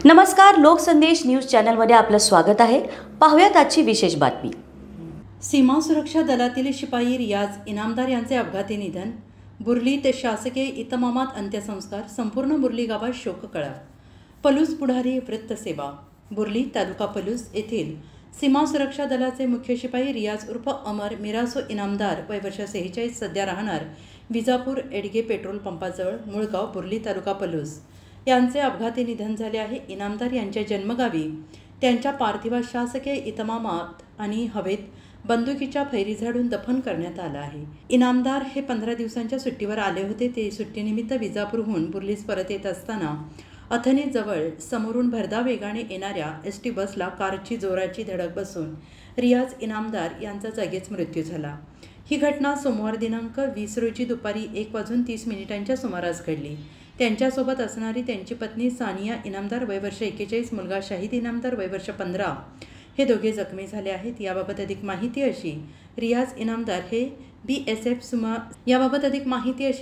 नमस्कार, लोकसंदेश न्यूज चॅनलमध्ये आपलं स्वागत आहे। पाहूयात आजची विशेष बातमी। सीमा सुरक्षा दलातील शिपाई रियाज इनामदार यांचे अपघाती निधन। बुर्ली ते शासकीय इतमामात अंत्यसंस्कार। संपूर्ण बुर्ली गावात शोककळा। पलूस पुढारी वृत्तसेवा। बुर्ली तालुका पलूस येथील सीमा सुरक्षा दलाचे मुख्य शिपाई रियाज उर्फ अमर मिरासो इनामदार वय वर्ष 46 सध्या राहणार विजापूर एडगे पेट्रोल पंपाजवळ मुळगाव बुर्ली तालुका पलूस यांचे अपघाती निधन झाले आहे। इनामदार यांच्या जन्मगावी त्यांच्या पार्थिवास शासकीय इतमामात आणि हवेत बंदुकीच्या फैरी झाडून दफन करण्यात आलं आहे। इनामदार हे 15 दिवसांच्या सुट्टीवर आले होते। ते सुट्टीनिमित्त विजापूरहून बुर्लीस परत येत असताना अथणीजवळ समोरून भरधाव वेगाने येणाऱ्या एसटी बसला कारची जोराची धडक बसून रियाज इनामदार यांचा जागीच मृत्यू झाला। ही घटना सोमवार दिनांक 20 रोजी दुपारी 1:30 सुमारास घडली। त्यांच्यासोबत असणारी त्यांची पत्नी सानिया इनामदार वय वर्ष 41, मुलगा शाहिद इनामदार वय वर्ष 15 हे दोघे जखमी झाले आहेत। याबाबत अधिक माहिती अशी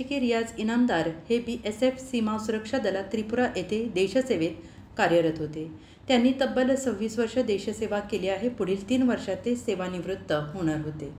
की रियाज इनामदार हे BSF सीमा सुरक्षा दलात त्रिपुरा येथे देशसेवेत कार्यरत होते। त्यांनी तब्बल 26 वर्ष देशसेवा केली आहे। पुढील 3 वर्षात ते सेवानिवृत्त होणार होते।